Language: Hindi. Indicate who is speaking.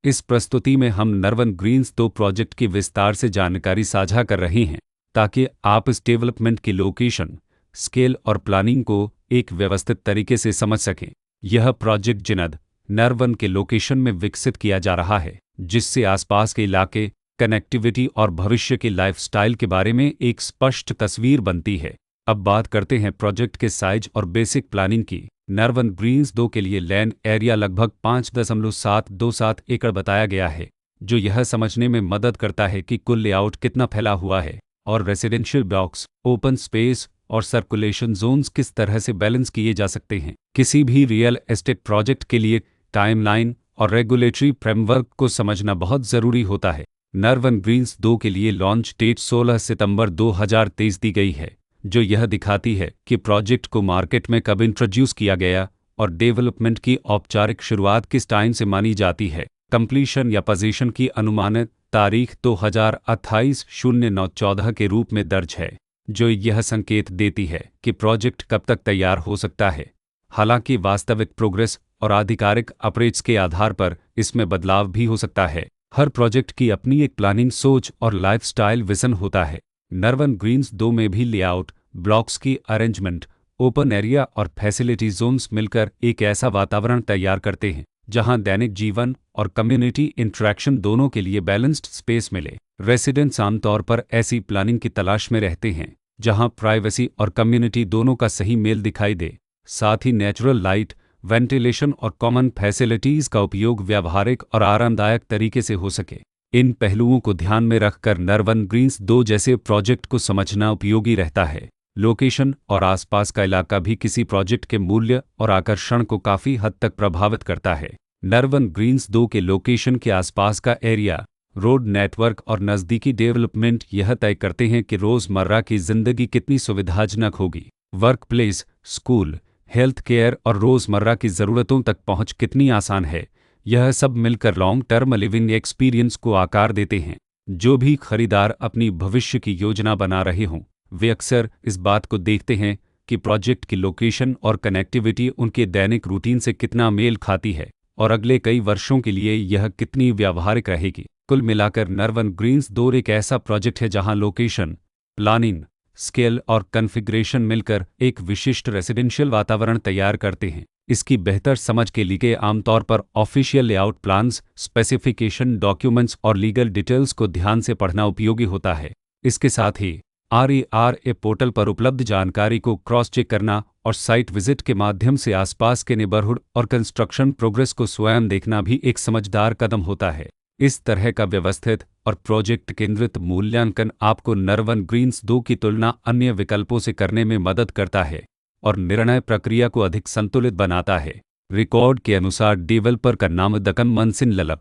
Speaker 1: इस प्रस्तुति में हम नरवन ग्रीन्स 2 प्रोजेक्ट की विस्तार से जानकारी साझा कर रहे हैं ताकि आप इस डेवलपमेंट की लोकेशन, स्केल और प्लानिंग को एक व्यवस्थित तरीके से समझ सकें। यह प्रोजेक्ट जिनद, नरवन के लोकेशन में विकसित किया जा रहा है, जिससे आसपास के इलाके, कनेक्टिविटी और भविष्य के लाइफस्टाइल के बारे में एक स्पष्ट तस्वीर बनती है। अब बात करते हैं प्रोजेक्ट के साइज और बेसिक प्लानिंग की। नरवन ग्रीन्स 2 के लिए लैंड एरिया लगभग 5.727 एकड़ बताया गया है, जो यह समझने में मदद करता है कि कुल लेआउट कितना फैला हुआ है और रेसिडेंशियल ब्लॉक्स, ओपन स्पेस और सर्कुलेशन जोन्स किस तरह से बैलेंस किए जा सकते हैं। किसी भी रियल एस्टेट प्रोजेक्ट के लिए टाइमलाइन और रेगुलेटरी फ्रेमवर्क को समझना बहुत ज़रूरी होता है। नरवन ग्रीन्स 2 के लिए लॉन्च डेट 16 सितंबर 2023 दी गई है, जो यह दिखाती है कि प्रोजेक्ट को मार्केट में कब इंट्रोड्यूस किया गया और डेवलपमेंट की औपचारिक शुरुआत किस टाइम से मानी जाती है। कंप्लीशन या पोजीशन की अनुमानित तारीख 2028-09-14 के रूप में दर्ज है, जो यह संकेत देती है कि प्रोजेक्ट कब तक तैयार हो सकता है। हालांकि वास्तविक प्रोग्रेस और आधिकारिक अपडेट्स के आधार पर इसमें बदलाव भी हो सकता है। हर प्रोजेक्ट की अपनी एक प्लानिंग सोच और लाइफस्टाइल विजन होता है। नरवन ग्रीन्स 2 में भी लेआउट, ब्लॉक्स की अरेंजमेंट, ओपन एरिया और फैसिलिटी जोन्स मिलकर एक ऐसा वातावरण तैयार करते हैं जहां दैनिक जीवन और कम्युनिटी इंटरेक्शन दोनों के लिए बैलेंस्ड स्पेस मिले। रेसिडेंट्स आमतौर पर ऐसी प्लानिंग की तलाश में रहते हैं जहां प्राइवेसी और कम्युनिटी दोनों का सही मेल दिखाई दे, साथ ही नेचुरल लाइट, वेंटिलेशन और कॉमन फैसिलिटीज़ का उपयोग व्यावहारिक और आरामदायक तरीके से हो सके। इन पहलुओं को ध्यान में रखकर नरवन ग्रीन्स 2 जैसे प्रोजेक्ट को समझना उपयोगी रहता है। लोकेशन और आसपास का इलाका भी किसी प्रोजेक्ट के मूल्य और आकर्षण को काफ़ी हद तक प्रभावित करता है। नरवन ग्रीन्स 2 के लोकेशन के आसपास का एरिया, रोड नेटवर्क और नज़दीकी डेवलपमेंट यह तय करते हैं कि रोज़मर्रा की ज़िंदगी कितनी सुविधाजनक होगी। Work place, school, health care और रोज़मर्रा की ज़रूरतों तक पहुँच कितनी आसान है। यह सब मिलकर लॉन्ग टर्म लिविंग एक्सपीरियंस को आकार देते हैं। जो भी खरीदार अपनी भविष्य की योजना बना रहे हों, वे अक्सर इस बात को देखते हैं कि प्रोजेक्ट की लोकेशन और कनेक्टिविटी उनके दैनिक रूटीन से कितना मेल खाती है और अगले कई वर्षों के लिए यह कितनी व्यावहारिक रहेगी। कुल मिलाकर नरवन ग्रीन्स 2 एक ऐसा प्रोजेक्ट है जहां लोकेशन, प्लानिंग, स्केल और कॉन्फ़िगरेशन मिलकर एक विशिष्ट रेसिडेंशियल वातावरण तैयार करते हैं। इसकी बेहतर समझ के लिए आमतौर पर official layout plans, specification documents और लीगल डिटेल्स को ध्यान से पढ़ना उपयोगी होता है। इसके साथ ही RERA पोर्टल पर उपलब्ध जानकारी को क्रॉस चेक करना और साइट विजिट के माध्यम से आसपास के नेबरहुड और कंस्ट्रक्शन प्रोग्रेस को स्वयं देखना भी एक समझदार कदम होता है। इस तरह का व्यवस्थित और प्रोजेक्ट केंद्रित मूल्यांकन आपको नरवन ग्रीन्स 2 की तुलना अन्य विकल्पों से करने में मदद करता है और निर्णय प्रक्रिया को अधिक संतुलित बनाता है। रिकॉर्ड के अनुसार डेवलपर का नाम दक्कन मनसिन ललब